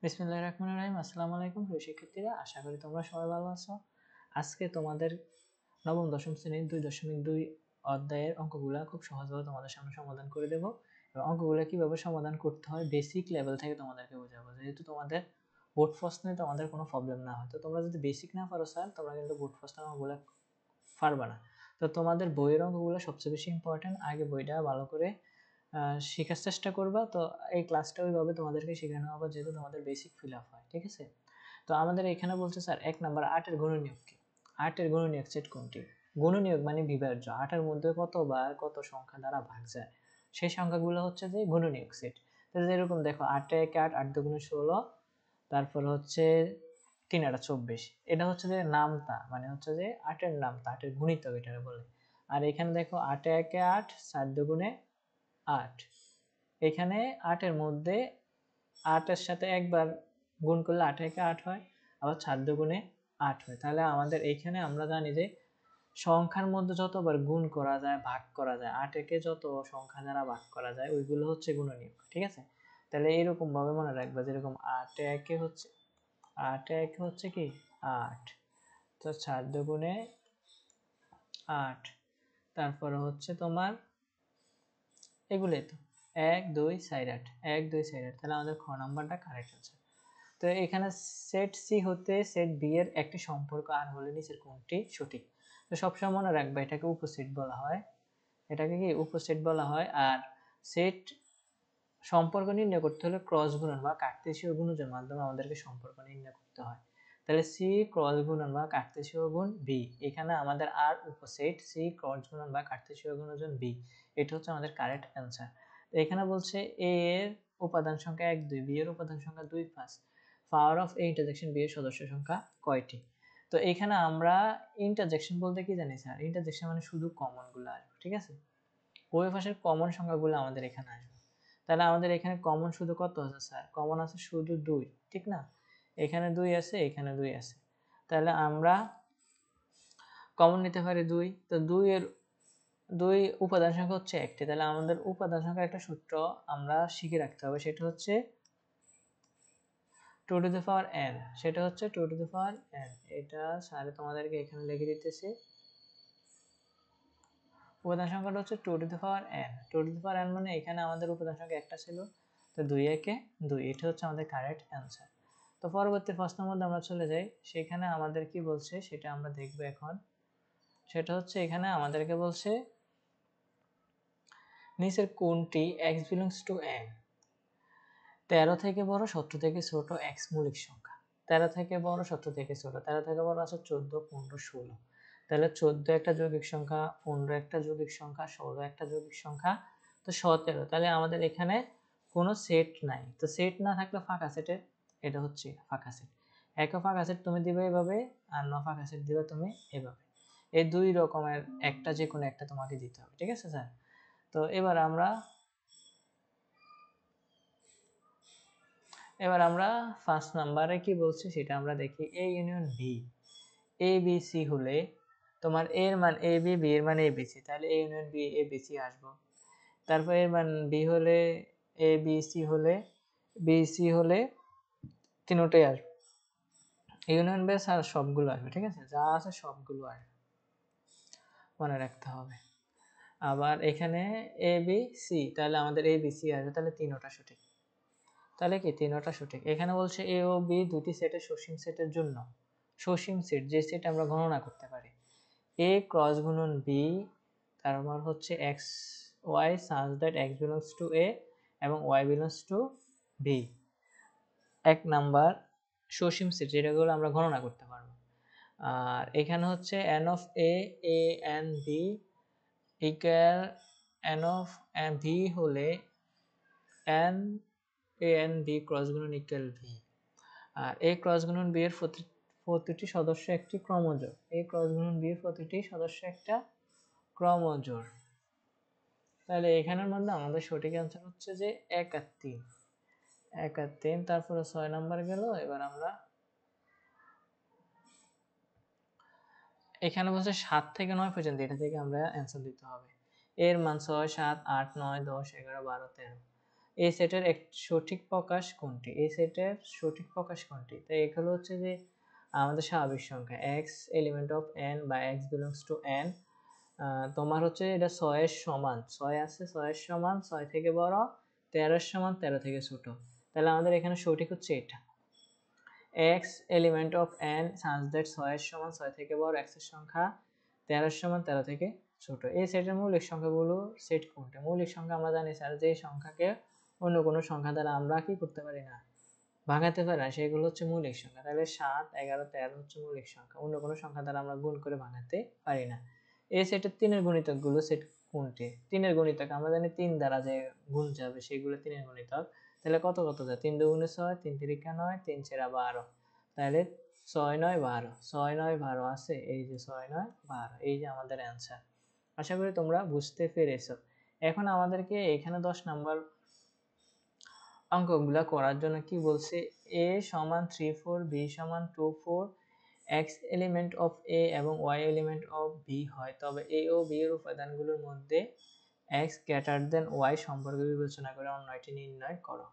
বিসমিল্লাহির রহমানির রহিম। আসসালামু আলাইকুম প্রিয় শিক্ষার্থীরা, আশা করি তোমরা সবাই ভালো আছো। আজকে তোমাদের নবম দশম শ্রেণীর 2.2 অধ্যায়ের অঙ্কগুলা খুব সহজভাবে তোমাদের সামনে সমাধান করে দেব এবং অঙ্কগুলো কিভাবে সমাধান করতে হয় বেসিক লেভেল থেকে তোমাদেরকে বোঝাবো, যেহেতু তোমাদের বোর্ড ফার্স্টে তোমাদের কোনো প্রবলেম না হয়। তো তোমরা যদি বেসিক না পারো স্যার, তোমরা কিন্তু বোর্ড ফার্স্টের অঙ্কগুলো পারবে না। তো তোমাদের বইয়ের অঙ্কগুলো সবচেয়ে বেশি ইম্পর্টেন্ট, আগে বইটা ভালো করে শেখার চেষ্টা করবা। তো এই ক্লাসটা ওইভাবে তোমাদেরকে শেখানো হবে যেহেতু তোমাদের বেসিক ফিল আপ হয়, ঠিক আছে? তো আমাদের এখানে বলছে স্যার 1 নাম্বার 8 এর গুণনীয়ক কি? 8 এর গুণনীয়ক সেট কোনটি? গুণনীয়ক মানে বিভাজ্য, 8 এর মধ্যে কতবার কত সংখ্যা দ্বারা ভাগ যায় সেই সংখ্যাগুলো হচ্ছে যে গুণনীয়ক সেট। তো যেরকম দেখো 8 এ 8, 8 দুগুণে 16, তারপর হচ্ছে 3 8 24। এটা হচ্ছে যে নামতা, মানে হচ্ছে যে 8 এর নামতা, 8 এর গুণিতক এটাকে বলে। আর এখানে দেখো 8 এ 8, 7 দুগুণে 8। এখানে 8 এর মধ্যে 8 এর সাথে একবার গুণ করলে 8 একে 8 হয়, আবার 4 দুগুণে 8 হয়। তাহলে আমাদের এইখানে আমরা জানি যে সংখ্যার মধ্যে যতবার গুণ করা যায়, ভাগ করা যায়, 8 একে যত সংখ্যা দ্বারা ভাগ করা যায় ওইগুলো হচ্ছে গুণনীয়ক, ঠিক আছে? তাহলে এরকম ভাবে মনে রাখবা, যেরকম 8 একে হচ্ছে কি 8, তো 4 দুগুণে 8, তারপরে হচ্ছে তোমার এগুলোই তো 1 2 4 8, 1 2 4 8। তাহলে আমাদের খ নাম্বারটা কারেক্ট আছে। তো এখানে সেট সি হতে সেট বি এর একটি সম্পর্ক আর হলে নিচের কোনটি সঠিক? তো সবসময় মনে রাখবে এটাকে উপসেট বলা হয়, এটাকে কি উপসেট বলা হয়। আর সেট সম্পর্ক নির্ণয় করতে হলে ক্রস গুণন বা কার্তেশীয় গুণনের মাধ্যমে আমাদেরকে সম্পর্ক নির্ণয় করতে হয়। তাহলে সি ক্রস গুণন বা কার্তেশীয় গুণ বি, এখানে আমাদের আর উপসেট সি ক্রস গুণন বা কার্তেশীয় গুণন বি, এটা হচ্ছে আমাদের কারেক্ট অ্যান্সার। তো এখানে বলছে এ এর উপাদান সংখ্যা 1 2, বি এর উপাদান সংখ্যা 2 5, power of A intersection B এর সদস্য সংখ্যা কয়টি? তো এখানে আমরা ইন্টারজেকশন বলতে কি জানি স্যার? ইন্টারজেকশন মানে শুধু কমন গুলো আসবে, ঠিক আছে? উভয় পাশের কমন সংখ্যাগুলো আমাদের এখানে আসবে। তাহলে আমাদের এখানে কমন শুধু কত আছে স্যার? কমন আছে শুধু 2, ঠিক না? এখানে 2 আছে, এখানে 2 আছে। তাহলে আমরা কমন নিতে পারি 2। তো 2 এর 2 উপাদান সংখ্যা হচ্ছে একটি। তাহলে আমাদের উপাদান সংখ্যার একটা সূত্র আমরা শিখে রাখতে হবে, সেটা হচ্ছে 2 টু দি পাওয়ার n। সেটা হচ্ছে 2 টু দি পাওয়ার n। এটা স্যার তোমাদেরকে এখানে লিখে দিতেছি। উপাদান সংখ্যাটা হচ্ছে 2 to the power n। 2 to the power n মানে এখানে আমাদের উপাদান সংখ্যা একটা ছিল, তো 2 একে 2। এটা হচ্ছে আমাদের কারেক্ট অ্যান্সার। তো পরবর্তী প্রশ্নের মধ্যে আমরা চলে যাই, সেখানে আমাদের কি বলছে সেটা আমরা দেখব এখন। সেটা হচ্ছে এখানে আমাদেরকে বলছে নিচের কোনটি x belongs to n? 13 থেকে বড়, 17 থেকে ছোট x মৌলিক সংখ্যা। 13 থেকে বড়, 17 থেকে ছোট। 13 থেকে বড় আছে 14 15 16। তাহলে 14 একটা যৌগিক সংখ্যা, 15 একটা যৌগিক সংখ্যা, 16 একটা যৌগিক সংখ্যা, তো 17। তাহলে আমাদের এখানে কোনো সেট নাই। তো সেট না থাকলে ফাঁকা সেটের, এটা হচ্ছে ফাঁকা সেট। একটা ফাঁকা সেট তুমি দিবে এভাবে, আর ন ফাঁকা সেট দিবে তুমি এভাবে। এই দুই রকমের একটা যে কোনো একটা তোমাকে দিতে হবে, ঠিক আছে স্যার? তো এবার আমরা ফার্স্ট নাম্বারে কি বলছি সেটা আমরা দেখি। A union B, A B C হলে তোমার এ এর মান এ বি, বি এর মান এ বি সি, তাহলে A union B A B C আসবো। তারপর এর মান বি হলে, এ বি সি হলে, বি সি হলে তিনটাই আসবে। ইউনিয়ন বেস আর সবগুলো আসবে, ঠিক আছে? যা আছে সবগুলো আসবে, মনে রাখতে হবে। আবার এখানে এ বি সি, তাহলে আমাদের এ বি সি আসবে, তাহলে তিনটা সঠিক। তাহলে কি তিনটা সঠিক। এখানে বলছে এ ও বি দুটি সেটের সসীম সেটের জন্য সসীম সেট, যে সেট আমরা গণনা করতে পারি, এ ক্রস গুণন বি, তারপর হচ্ছে X Y such that X belongs to A এবং ওয়াই বিলংস টু বি, এক নাম্বার সসীম সেট যেটাগুলো আমরা গণনা করতে পারবো। আর এখানে হচ্ছে N of A, A N B equal N of V হলে N A N B cross গুণন ইকুয়াল ভি। আর এ ক্রস গুণন বি এর প্রতিটি সদস্য একটি ক্রমজোড়। এ ক্রস গুণন বি এর প্রতিটি সদস্য একটা ক্রমজোড়। তাহলে এখানের মধ্যে আমাদের সঠিক অ্যান্সার হচ্ছে যে 1 আর 3, 1 আর 3। তারপরে 6 নাম্বার গেল। এবার আমরা এখানে বলছে 7 থেকে 9 পর্যন্ত, এটা থেকে আমরা অ্যান্সার দিতে হবে। এর মান 6 7 8 9 10 11 12 13। এই সেটের এক সঠিক প্রকাশ কোনটি? এই সেটের সঠিক প্রকাশ কোনটি? তাই এগুলো হচ্ছে যে আমাদের স্বাভাবিক সংখ্যা x এলিমেন্ট অফ n বা x বিলংস টু n। তোমার হচ্ছে এটা 6 এর সমান, 6 আছে, 6 এর সমান, 6 থেকে বড়, 13 এর সমান, 13 থেকে ছোট। তাহলে আমাদের এখানে সঠিক হচ্ছে এটা, x element of n such that 6 এর সমান, 6 থেকে বড়, x এর সংখ্যা 13 এর সমান, 13 থেকে ছোট। এই সেটের মৌলিক সংখ্যাগুলো সেট কোনটা? মৌলিক সংখ্যা আমরা জানি স্যার যে সংখ্যাকে অন্য কোনো সংখ্যা দ্বারা আমরা কি করতে পারি না, ভাঙাতে পারি না, সেগুলো হচ্ছে মৌলিক সংখ্যা। তাহলে 7, 11, 13 হচ্ছে মৌলিক সংখ্যা, অন্য কোনো সংখ্যা দ্বারা আমরা গুণ করে ভাঙাতে পারি না। এই সেটের 3 এর গুণিতকগুলো সেট কোনটি? 3 এর গুণিতক আমরা জানি 3 দ্বারা যে গুণ যাবে সেগুলো 3 এর গুণিতক। তাহলে কত কত যায়? 3 দুগুণে 6, 3 তিরিকা 9, 3 চেরা 12। তাহলে 6 9 12, 6 9 12 আছে, এই যে 6 9 12, এই যে আমাদের অ্যান্সার। আশা করি তোমরা বুঝতে পেরেছো। এখন আমাদেরকে এখানে 10 নাম্বার অঙ্কগুলা করার জন্য কি বলছে, a সমান 3 4, b সমান 2 4, x এলিমেন্ট অফ a এবং y এলিমেন্ট অফ b হয়, তবে a ও b এর উপাদানগুলোর মধ্যে x গ্রেটার দেন y সম্পর্ক বিবেচনা করে অন্যটি নির্ণয় করো।